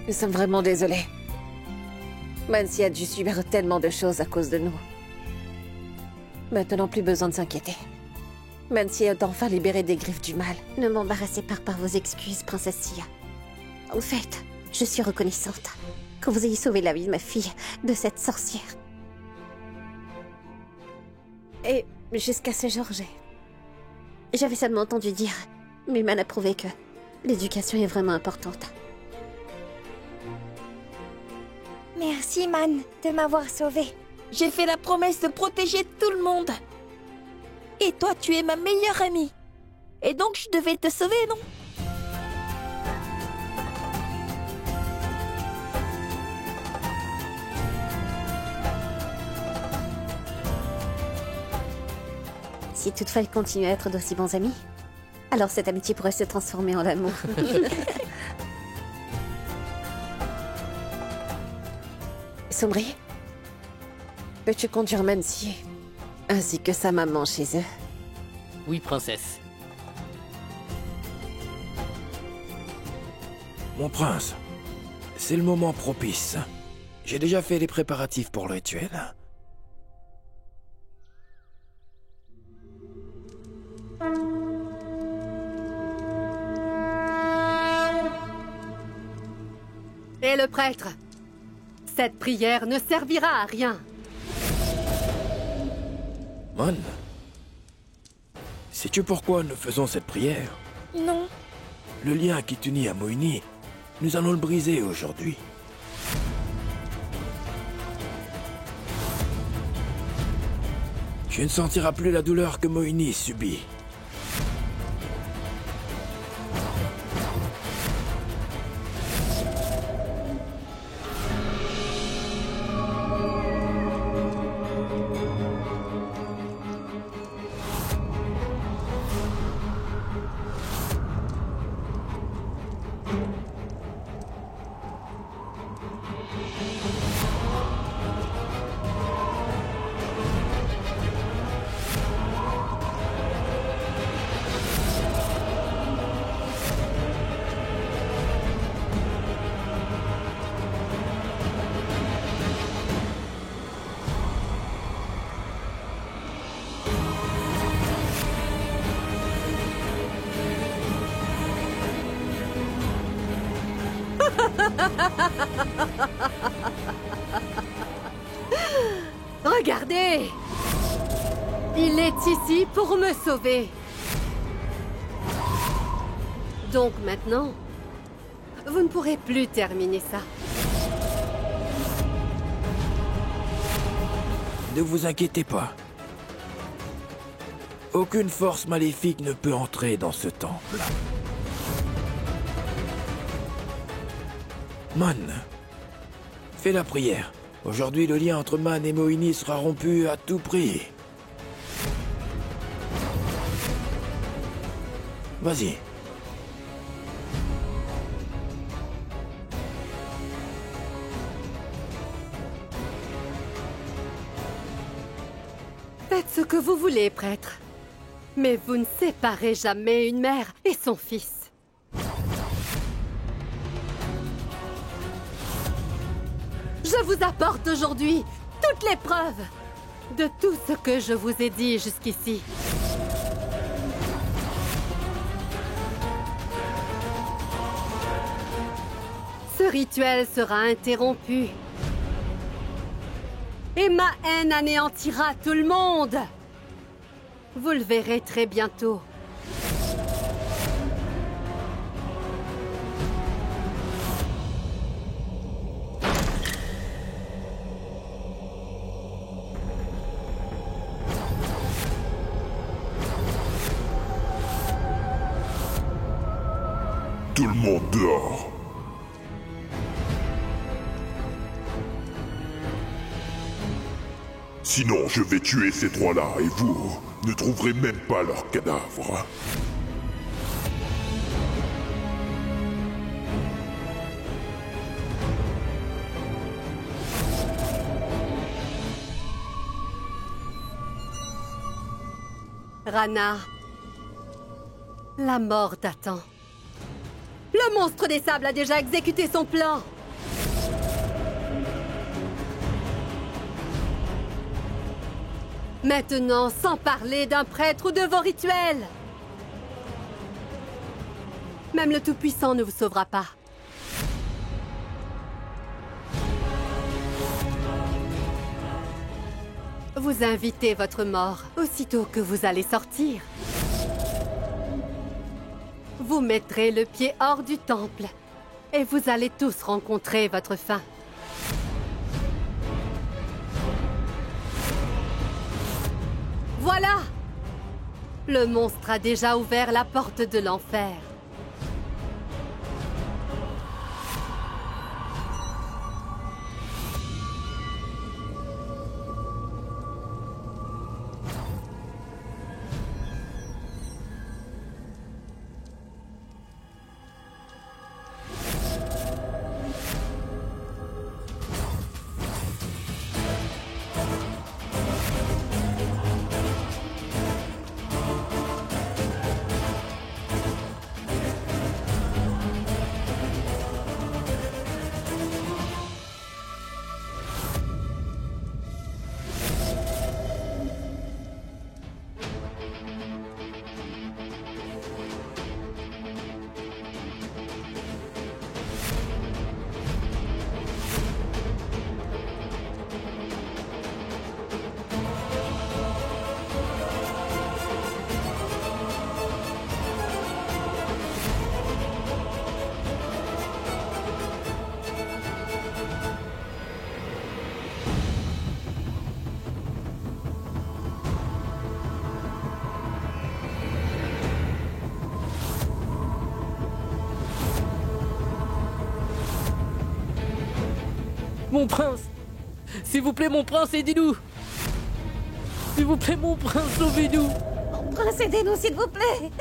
Nous sommes vraiment désolés. Mansi a dû subir tellement de choses à cause de nous. Maintenant, plus besoin de s'inquiéter. Mansi est enfin libérée des griffes du mal. Ne m'embarrassez pas par vos excuses, princesse Sia. En fait, je suis reconnaissante que vous ayez sauvé la vie de ma fille de cette sorcière. Et jusqu'à ce jour, j'avais seulement entendu dire, mais Man a prouvé que l'éducation est vraiment importante. Merci, Man, de m'avoir sauvée. J'ai fait la promesse de protéger tout le monde. Et toi, tu es ma meilleure amie. Et donc, je devais te sauver, non? Si toutefois ils continuent à être d'aussi bons amis, alors cette amitié pourrait se transformer en l'amour. Somri, peux-tu conduire Mansi ainsi que sa maman chez eux? Oui, princesse. Mon prince, c'est le moment propice. J'ai déjà fait les préparatifs pour le rituel. Et le prêtre? Cette prière ne servira à rien. Mon, sais-tu pourquoi nous faisons cette prière? Non. Le lien qui t'unit à Moini, nous allons le briser aujourd'hui. Tu ne sentiras plus la douleur que Moini subit. Regardez! Il est ici pour me sauver. Donc maintenant, vous ne pourrez plus terminer ça. Ne vous inquiétez pas. Aucune force maléfique ne peut entrer dans ce temple. Man, fais la prière. Aujourd'hui, le lien entre Man et Moini sera rompu à tout prix. Vas-y. Faites ce que vous voulez, prêtre. Mais vous ne séparez jamais une mère et son fils. Je vous apporte aujourd'hui toutes les preuves de tout ce que je vous ai dit jusqu'ici. Ce rituel sera interrompu. Et ma haine anéantira tout le monde. Vous le verrez très bientôt. Tout le monde dehors. Sinon, je vais tuer ces trois-là et vous ne trouverez même pas leurs cadavres. Rana, la mort t'attend. Le monstre des sables a déjà exécuté son plan. Maintenant, sans parler d'un prêtre ou de vos rituels. Même le Tout-Puissant ne vous sauvera pas. Vous invitez votre mort aussitôt que vous allez sortir. Vous mettrez le pied hors du temple et vous allez tous rencontrer votre fin. Voilà! Le monstre a déjà ouvert la porte de l'enfer. Mon prince! S'il vous plaît, mon prince, aidez-nous! S'il vous plaît, mon prince, sauvez-nous! Prince, aidez-nous, s'il vous plaît.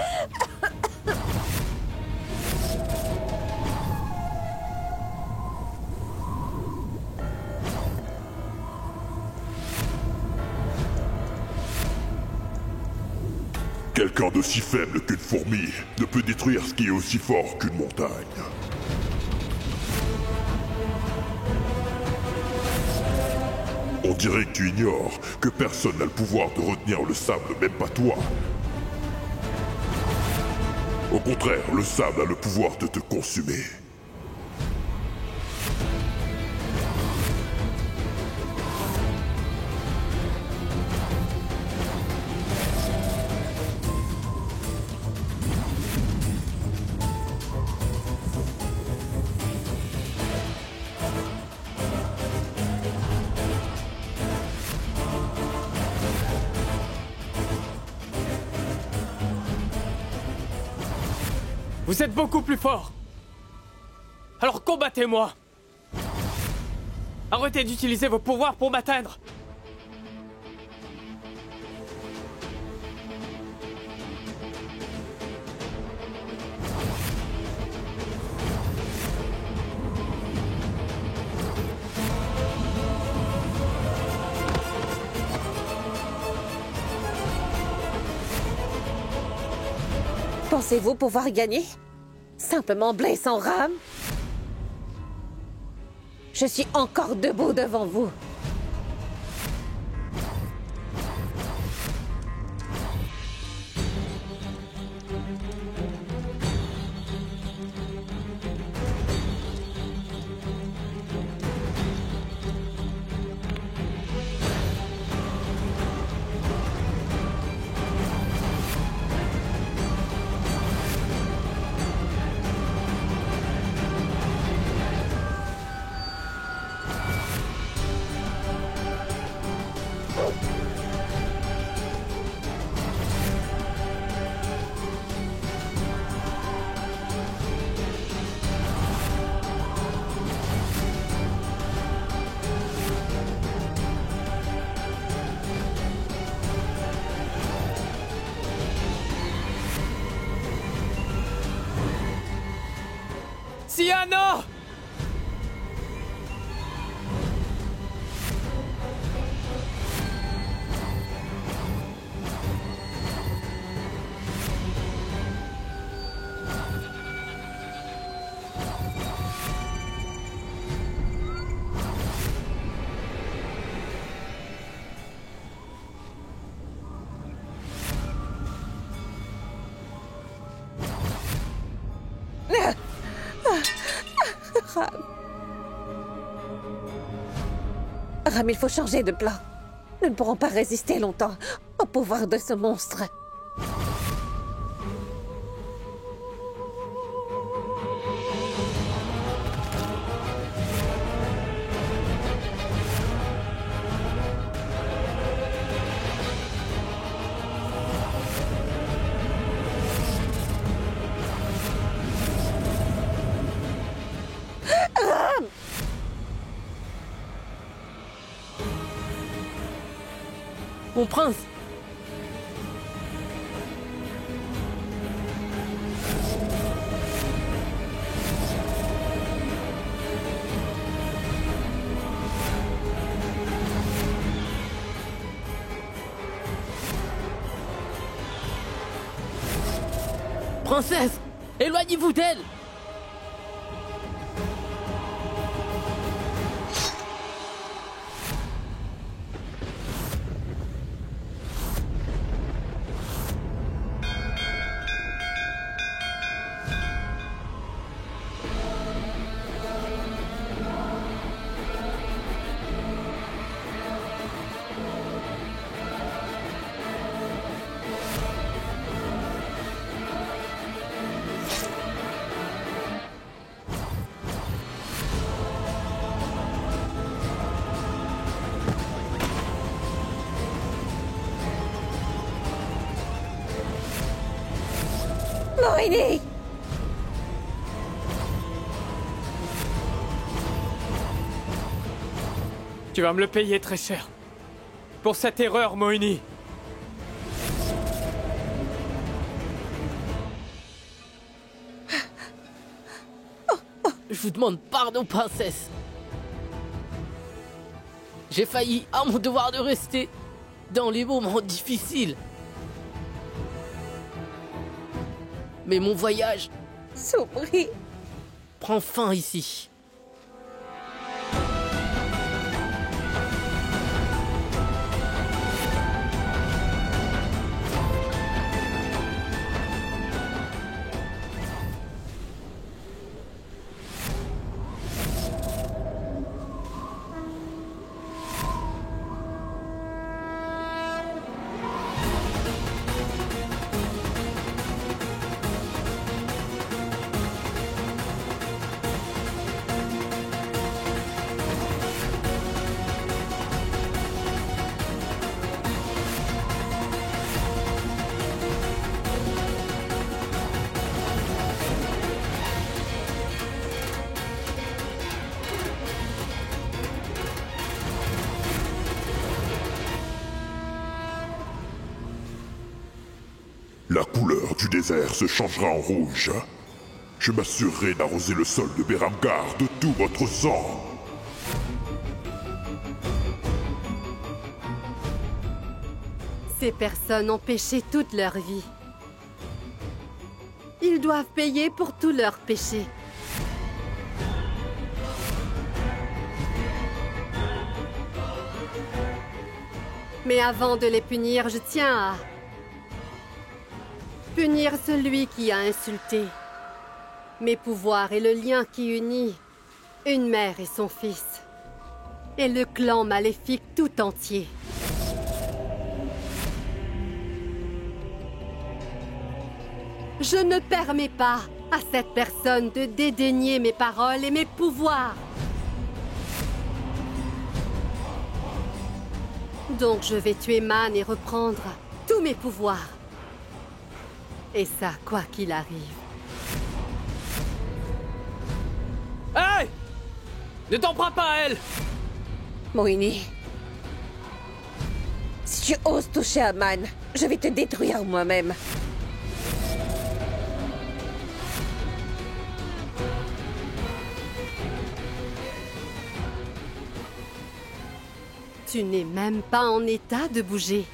Quelqu'un d'aussi faible qu'une fourmi ne peut détruire ce qui est aussi fort qu'une montagne. On dirait que tu ignores que personne n'a le pouvoir de retenir le sable, même pas toi. Au contraire, le sable a le pouvoir de te consumer. Vous êtes beaucoup plus fort! Alors combattez-moi! Arrêtez d'utiliser vos pouvoirs pour m'atteindre! Pensez-vous pouvoir gagner? Simplement blé sans rame? Je suis encore debout devant vous. Siano! Ram, il faut changer de plan. Nous ne pourrons pas résister longtemps au pouvoir de ce monstre. Mon prince! Princesse! Éloignez-vous d'elle! Moini! Tu vas me le payer très cher. Pour cette erreur, Moini. Je vous demande pardon, princesse. J'ai failli à mon devoir de rester dans les moments difficiles. Mais mon voyage Sombri! prend fin ici. La couleur du désert se changera en rouge. Je m'assurerai d'arroser le sol de Beramgar de tout votre sang. Ces personnes ont péché toute leur vie. Ils doivent payer pour tous leurs péchés. Mais avant de les punir, je tiens à punir celui qui a insulté mes pouvoirs et le lien qui unit une mère et son fils, et le clan maléfique tout entier. Je ne permets pas à cette personne de dédaigner mes paroles et mes pouvoirs. Donc je vais tuer Man et reprendre tous mes pouvoirs. Et ça, quoi qu'il arrive. Hey! Ne t'en prends pas à elle! Moini, si tu oses toucher à Man, je vais te détruire moi-même. Tu n'es même pas en état de bouger.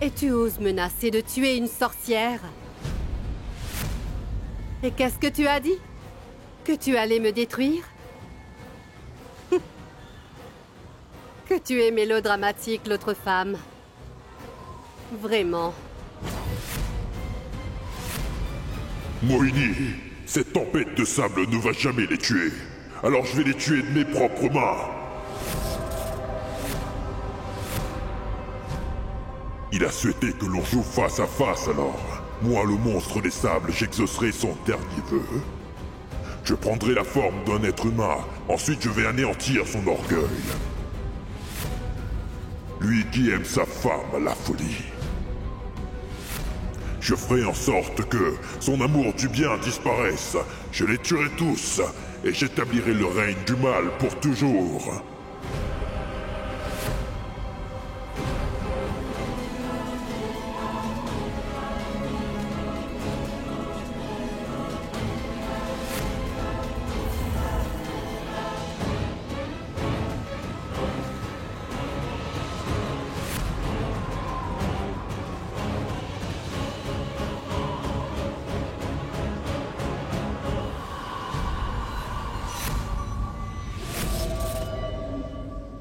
Et tu oses menacer de tuer une sorcière. Et qu'est-ce que tu as dit? Que tu allais me détruire? Que tu es mélodramatique, l'autre femme. Vraiment. Moini, cette tempête de sable ne va jamais les tuer. Alors je vais les tuer de mes propres mains. Il a souhaité que l'on joue face à face alors. Moi, le monstre des sables, j'exaucerai son dernier vœu. Je prendrai la forme d'un être humain, ensuite je vais anéantir son orgueil. Lui qui aime sa femme à la folie. Je ferai en sorte que son amour du bien disparaisse. Je les tuerai tous, et j'établirai le règne du mal pour toujours.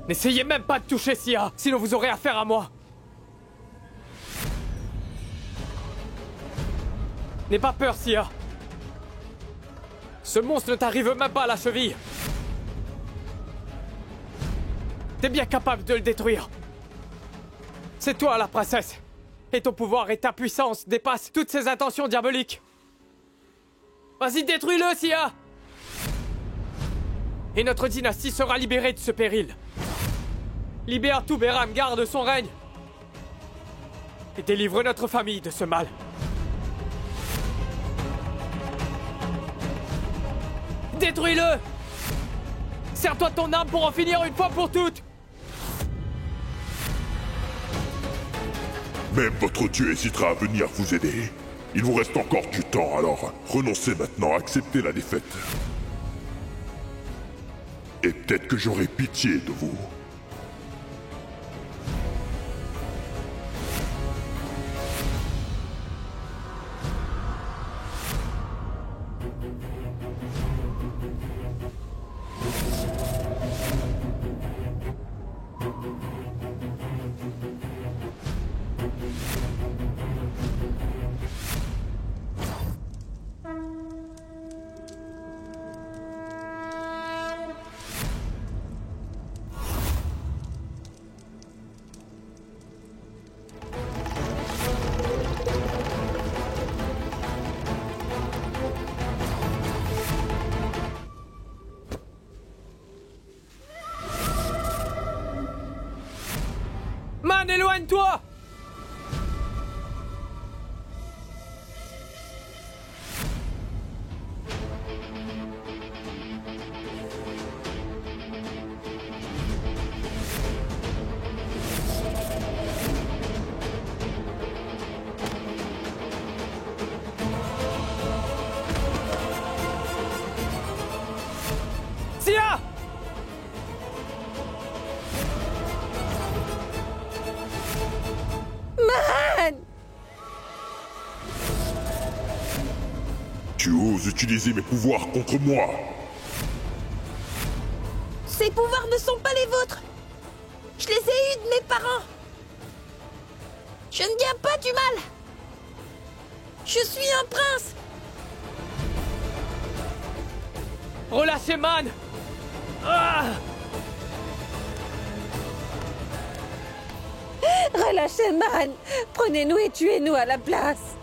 N'essayez même pas de toucher Sia, sinon vous aurez affaire à moi. N'aie pas peur, Sia. Ce monstre ne t'arrive même pas à la cheville. T'es bien capable de le détruire. C'est toi la princesse. Et ton pouvoir et ta puissance dépassent toutes ses intentions diaboliques. Vas-y, détruis-le, Sia. Et notre dynastie sera libérée de ce péril. Libère tout Beramgar de son règne. Et délivre notre famille de ce mal. Détruis-le! Sers-toi de ton arme pour en finir une fois pour toutes! Même votre dieu hésitera à venir vous aider. Il vous reste encore du temps, alors renoncez maintenant, acceptez la défaite. Et peut-être que j'aurai pitié de vous. Man, éloigne-toi! Sia! Tu oses utiliser mes pouvoirs contre moi. Ces pouvoirs ne sont pas les vôtres. Je les ai eus de mes parents. Je ne viens pas du mal. Je suis un prince. Relâchez Man! Ah! Relâchez Man. Prenez-nous et tuez-nous à la place.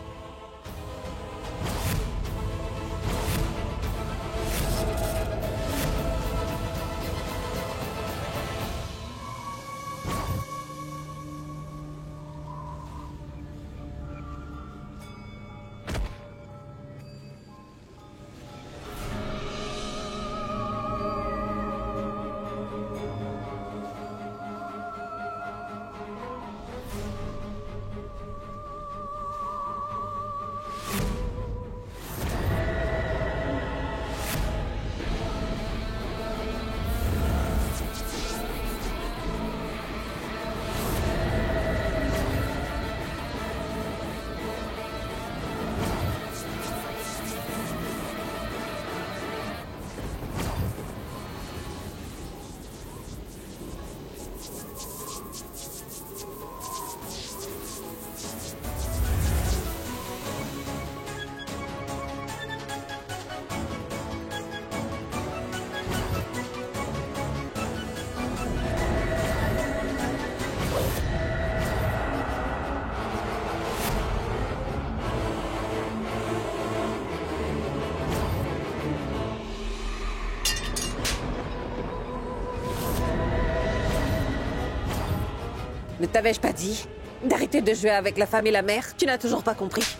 Ne t'avais-je pas dit d'arrêter de jouer avec la femme et la mère? Tu n'as toujours pas compris.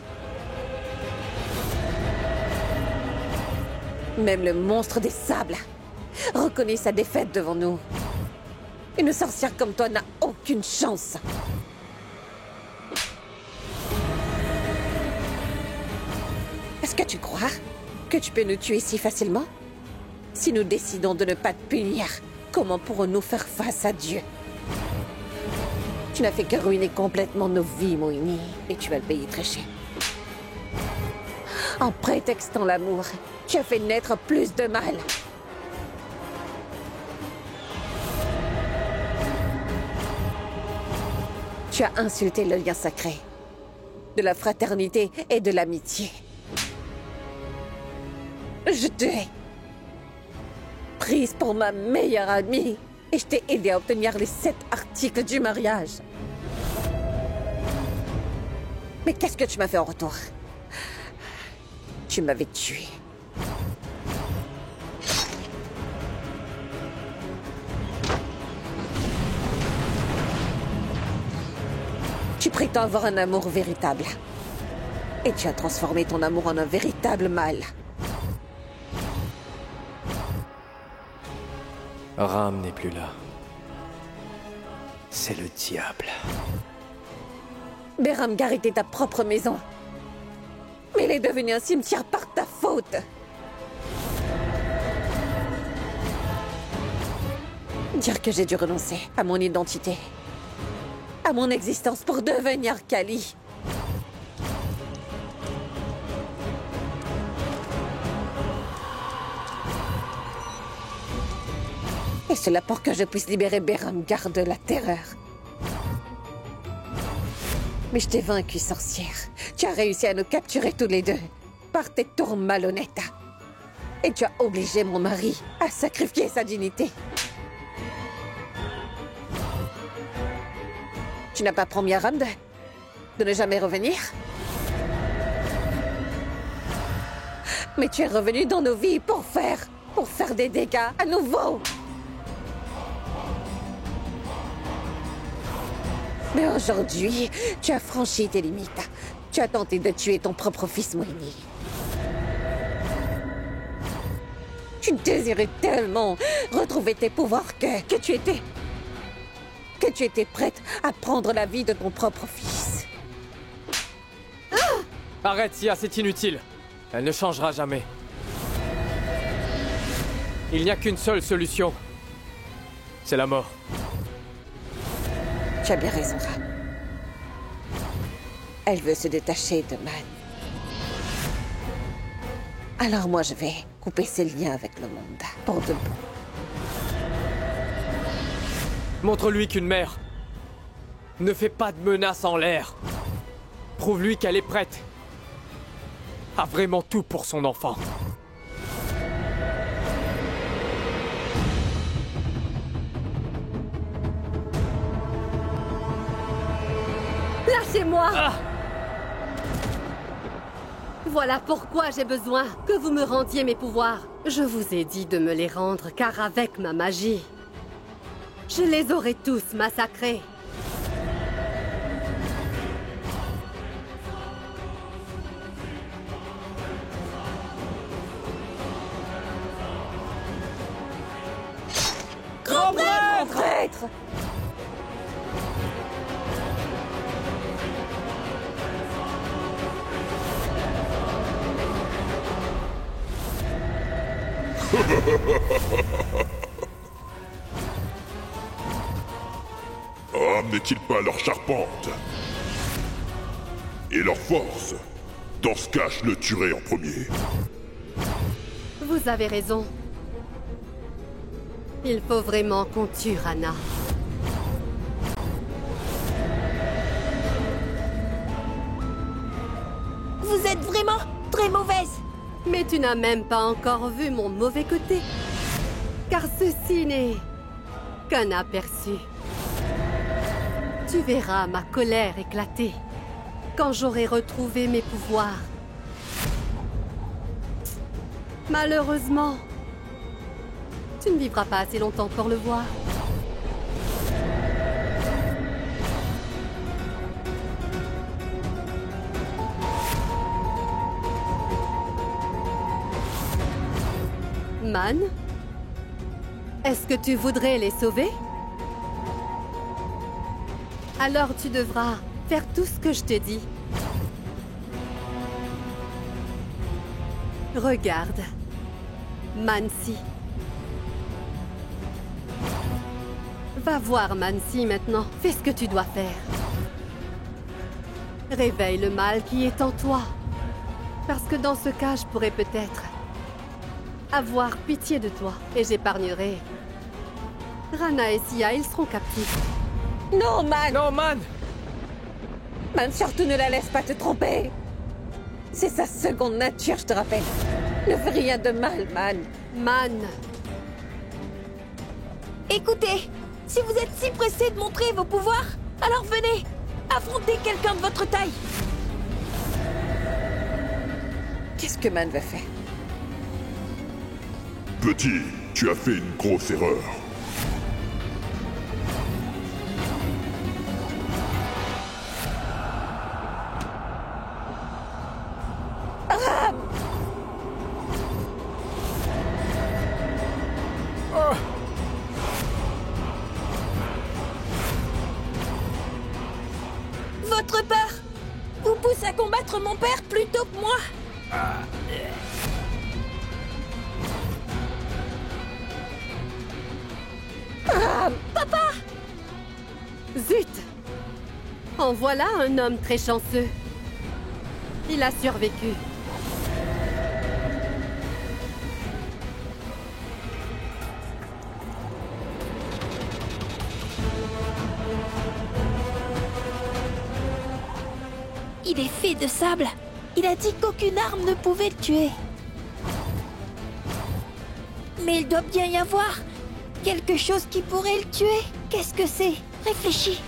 Même le monstre des sables reconnaît sa défaite devant nous. Une sorcière comme toi n'a aucune chance. Est-ce que tu crois que tu peux nous tuer si facilement? Si nous décidons de ne pas te punir, comment pourrons-nous faire face à Dieu? Tu n'as fait que ruiner complètement nos vies, Moini, et tu vas le payer très cher. En prétextant l'amour, tu as fait naître plus de mal. Tu as insulté le lien sacré, de la fraternité et de l'amitié. Je t'ai prise pour ma meilleure amie et je t'ai aidé à obtenir les 7 articles du mariage. Mais qu'est-ce que tu m'as fait en retour? Tu m'avais tué. Tu prétends avoir un amour véritable. Et tu as transformé ton amour en un véritable mal. Ram n'est plus là. C'est le diable. Beramgar était ta propre maison. Mais elle est devenue un cimetière par ta faute. Dire que j'ai dû renoncer à mon identité, à mon existence pour devenir Kali. Et cela pour que je puisse libérer Beramgar de la terreur. Mais je t'ai vaincu, sorcière. Tu as réussi à nous capturer tous les deux, par tes tours malhonnêtes. Et tu as obligé mon mari à sacrifier sa dignité. Tu n'as pas promis à Ram de ne jamais revenir? Mais tu es revenu dans nos vies pour faire des dégâts à nouveau. Mais aujourd'hui, tu as franchi tes limites. Tu as tenté de tuer ton propre fils Moini. Tu désirais tellement retrouver tes pouvoirs que tu étais prête à prendre la vie de ton propre fils. Arrête, Sia, c'est inutile. Elle ne changera jamais. Il n'y a qu'une seule solution. C'est la mort. Tu as bien raison, Ram. Elle veut se détacher de Man. Alors moi, je vais couper ses liens avec le monde, pour de bon. Montre-lui qu'une mère ne fait pas de menaces en l'air. Prouve-lui qu'elle est prête à vraiment tout pour son enfant. Lâchez-moi! Voilà pourquoi j'ai besoin que vous me rendiez mes pouvoirs. Je vous ai dit de me les rendre, car avec ma magie, je les aurais tous massacrés. Grand prêtre! Ram n'est-il pas leur charpente? Et leur force? Dans ce cas, je le tuerai en premier. Vous avez raison. Il faut vraiment qu'on tue Rana. Vous êtes vraiment très mauvaise. Mais tu n'as même pas encore vu mon mauvais côté. Car ceci n'est qu'un aperçu. Tu verras ma colère éclater quand j'aurai retrouvé mes pouvoirs. Malheureusement, tu ne vivras pas assez longtemps pour le voir. Man? Est-ce que tu voudrais les sauver? Alors tu devras faire tout ce que je te dis. Regarde. Mansi. Va voir Mansi maintenant. Fais ce que tu dois faire. Réveille le mal qui est en toi. Parce que dans ce cas, je pourrais peut-être avoir pitié de toi et j'épargnerai. Rana et Sia, ils seront captifs. Non, Man! Non, Man! Man, surtout ne la laisse pas te tromper! C'est sa seconde nature, je te rappelle. Ne fais rien de mal, Man. Man, Écoutez, si vous êtes si pressé de montrer vos pouvoirs, alors venez, affrontez quelqu'un de votre taille. Qu'est-ce que Man veut faire? Petit, tu as fait une grosse erreur. Votre peur vous pousse à combattre mon père plutôt que moi. zut! En voilà un homme très chanceux. Il a survécu. Il est fait de sable. Il a dit qu'aucune arme ne pouvait le tuer. Mais il doit bien y avoir quelque chose qui pourrait le tuer. Qu'est-ce que c'est? Réfléchis.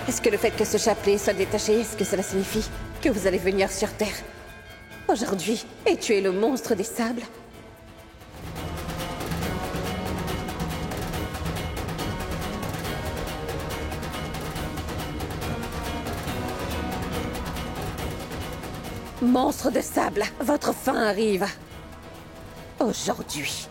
Est-ce que le fait que ce chapelet soit détaché, est-ce que cela signifie que vous allez venir sur Terre aujourd'hui et tuer le monstre des sables? Monstre de sable, votre fin arrive. Aujourd'hui.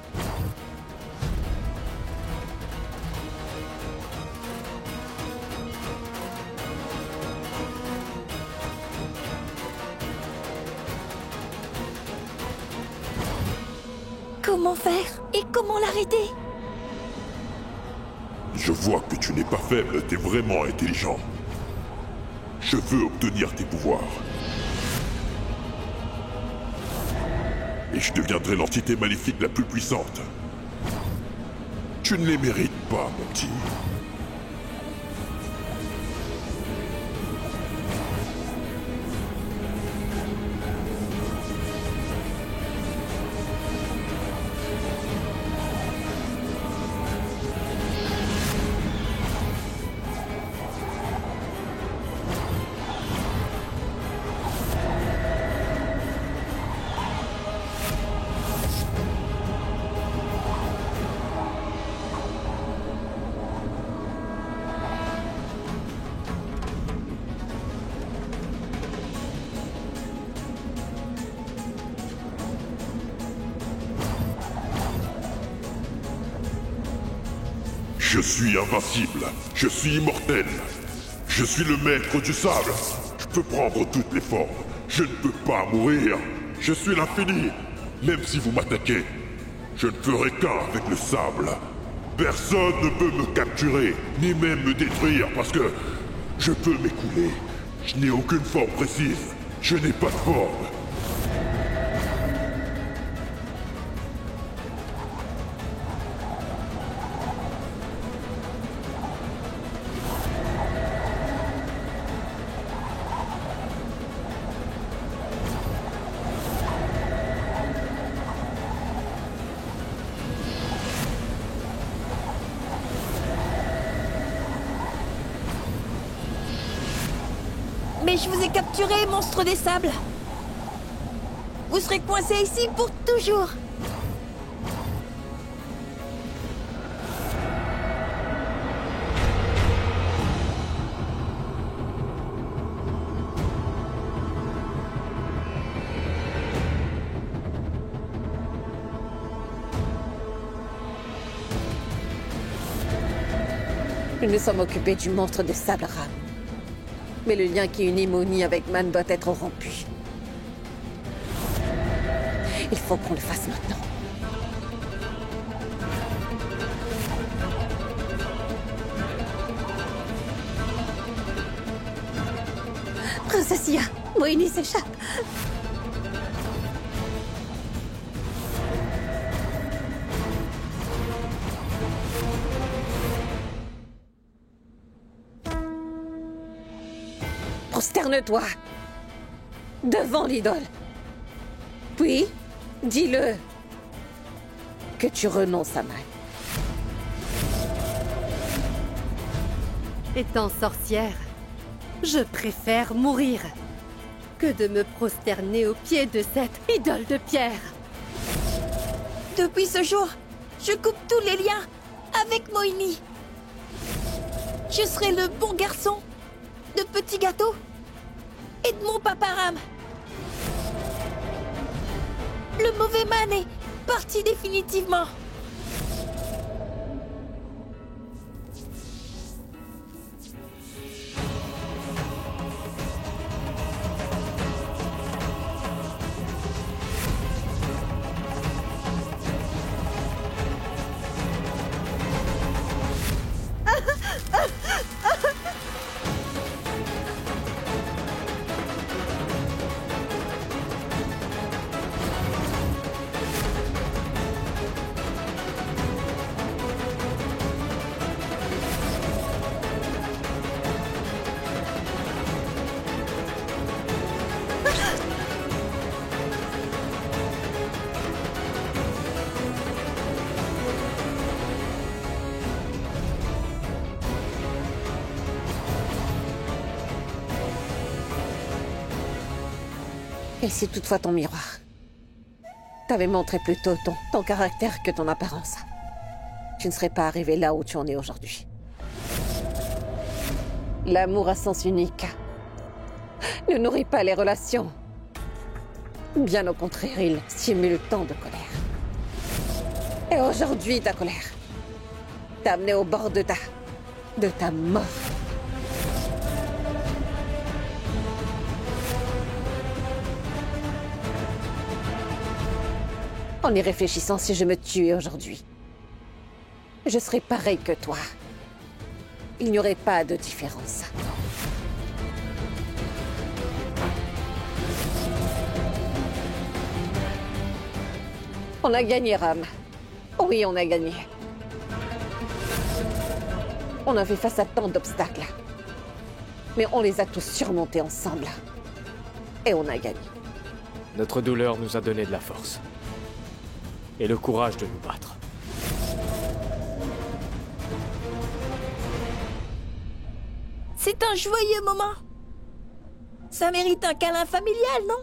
Comment faire? Et comment l'arrêter? Je vois que tu n'es pas faible, t'es vraiment intelligent. Je veux obtenir tes pouvoirs. Et je deviendrai l'entité maléfique la plus puissante. Tu ne les mérites pas, mon petit. Je suis invincible, je suis immortel. Je suis le maître du sable. Je peux prendre toutes les formes. Je ne peux pas mourir. Je suis l'infini. Même si vous m'attaquez, je ne ferai qu'un avec le sable. Personne ne peut me capturer, ni même me détruire, parce que je peux m'écouler. Je n'ai aucune forme précise. Je n'ai pas de forme. Mais je vous ai capturé, monstre des sables. Vous serez coincé ici pour toujours. Nous nous sommes occupés du monstre des sables rames. Mais le lien qui unit Moni avec Man doit être rompu. Il faut qu'on le fasse maintenant. Princesse Ia, Moini s'échappe. Prosterne-toi devant l'idole. Puis, dis-le que tu renonces à Man. Étant sorcière, je préfère mourir que de me prosterner aux pieds de cette idole de pierre. Depuis ce jour, je coupe tous les liens avec Moini. Je serai le bon garçon de Petit Gâteau et de mon papa Ram. Le mauvais Man est parti définitivement. Et si toutefois ton miroir t'avait montré plutôt ton caractère que ton apparence, tu ne serais pas arrivé là où tu en es aujourd'hui. L'amour à sens unique ne nourrit pas les relations. Bien au contraire, il stimule tant de colère. Et aujourd'hui, ta colère t'a amené au bord de ta mort. En y réfléchissant, si je me tuais aujourd'hui, je serais pareil que toi. Il n'y aurait pas de différence. On a gagné, Ram. Oui, on a gagné. On a fait face à tant d'obstacles. Mais on les a tous surmontés ensemble. Et on a gagné. Notre douleur nous a donné de la force. Et le courage de nous battre. C'est un joyeux moment. Ça mérite un câlin familial, non?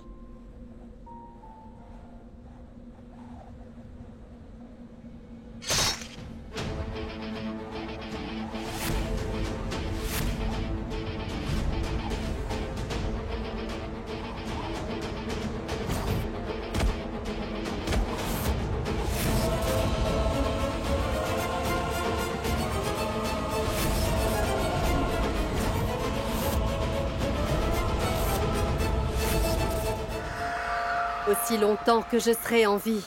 aussi longtemps que je serai en vie.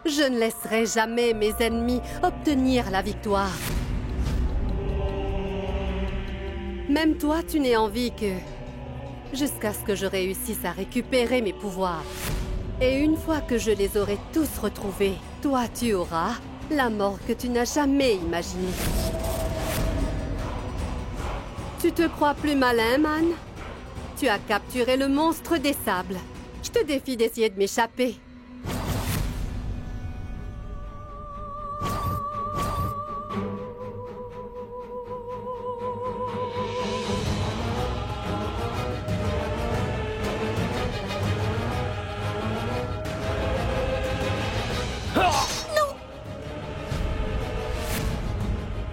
Je ne laisserai jamais mes ennemis obtenir la victoire. Même toi, tu n'es en vie que jusqu'à ce que je réussisse à récupérer mes pouvoirs. Et une fois que je les aurai tous retrouvés, toi, tu auras la mort que tu n'as jamais imaginée. Tu te crois plus malin, Man? Tu as capturé le monstre des sables. Je te défie d'essayer de m'échapper.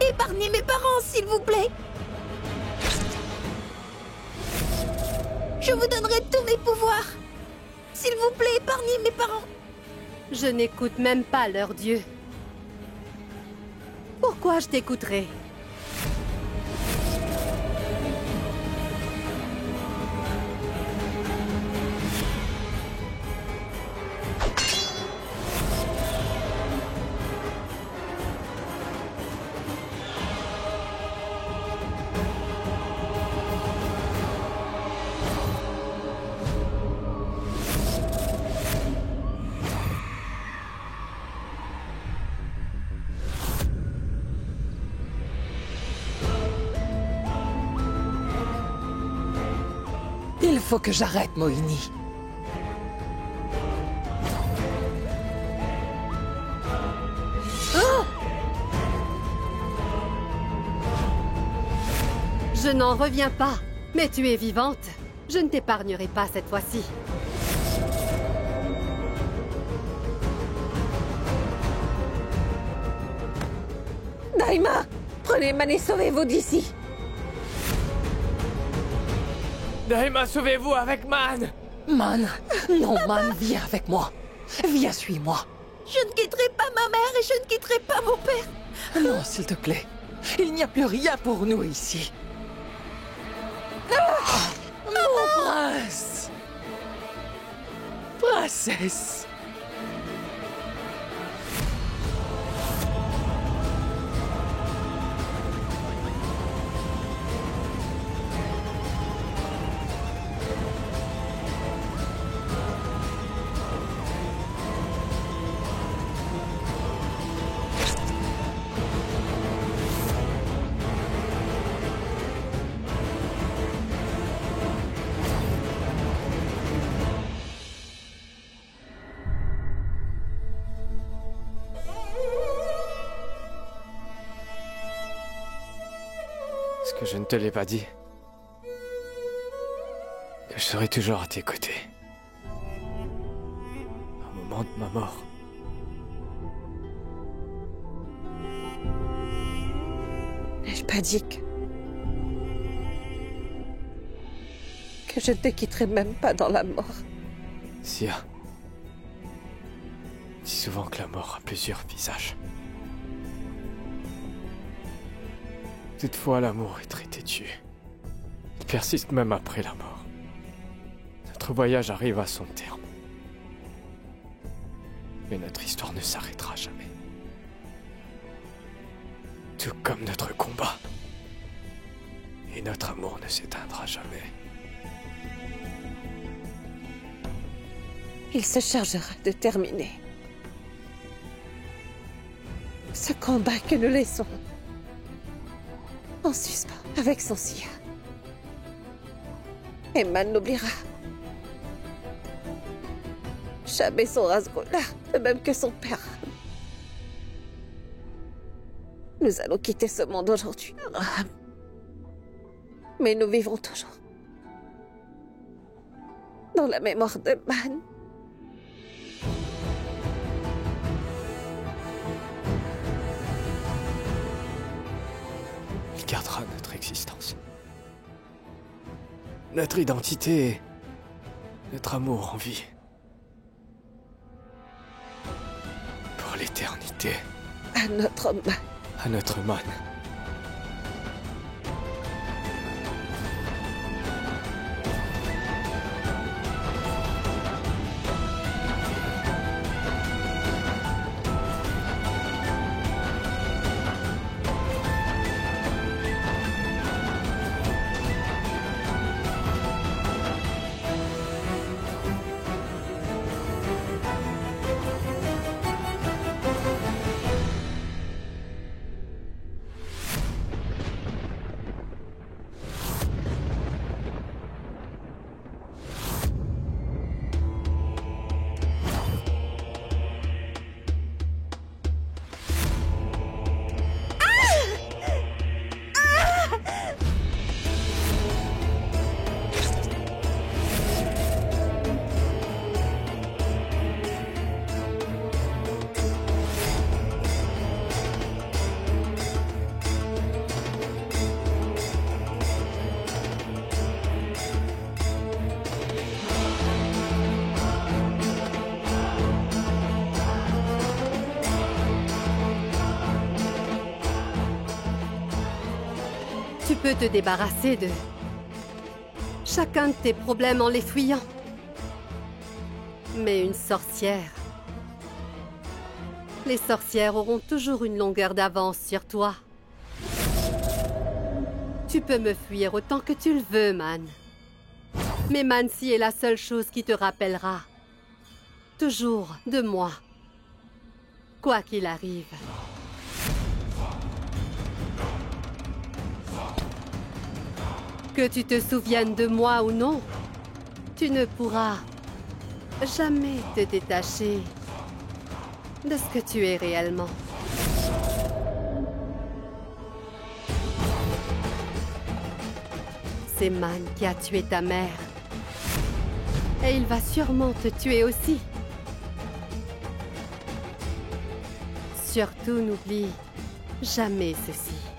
Épargnez mes parents, s'il vous plaît. Je vous donnerai tous mes pouvoirs. S'il vous plaît, épargnez mes parents. Je n'écoute même pas leur dieu. Pourquoi je t'écouterais? Il faut que j'arrête, Moini. Oh! Je n'en reviens pas. Mais tu es vivante. Je ne t'épargnerai pas cette fois-ci. Daima, prenez Man et sauvez-vous d'ici. Daima, sauvez-vous avec Man! Man, non, Man, viens avec moi. Viens, suis-moi. Je ne quitterai pas ma mère et je ne quitterai pas mon père. Non, s'il te plaît. Il n'y a plus rien pour nous ici. Mon prince! Princesse! Est-ce que je ne te l'ai pas dit? Que je serai toujours à tes côtés. Au moment de ma mort. N'ai-je pas dit que je ne te quitterai même pas dans la mort? Sia. Dis souvent que la mort a plusieurs visages. Toutefois, l'amour est très têtu. Il persiste même après la mort. Notre voyage arrive à son terme. Mais notre histoire ne s'arrêtera jamais. Tout comme notre combat. Et notre amour ne s'éteindra jamais. Il se chargera de terminer ce combat que nous laissons en suspens avec son Sia. Et Man n'oubliera jamais son Razgola, de même que son père. Nous allons quitter ce monde aujourd'hui. Mais nous vivrons toujours dans la mémoire de Man. Il gardera notre existence. Notre identité et notre amour en vie. Pour l'éternité. À notre Man. À notre Man. peux te débarrasser de chacun de tes problèmes en les fuyant. Mais une sorcière... Les sorcières auront toujours une longueur d'avance sur toi. Tu peux me fuir autant que tu le veux, Man. Mais Mancy est la seule chose qui te rappellera toujours de moi. Quoi qu'il arrive. Que tu te souviennes de moi ou non, tu ne pourras jamais te détacher de ce que tu es réellement. C'est Man qui a tué ta mère. Et il va sûrement te tuer aussi. Surtout n'oublie jamais ceci.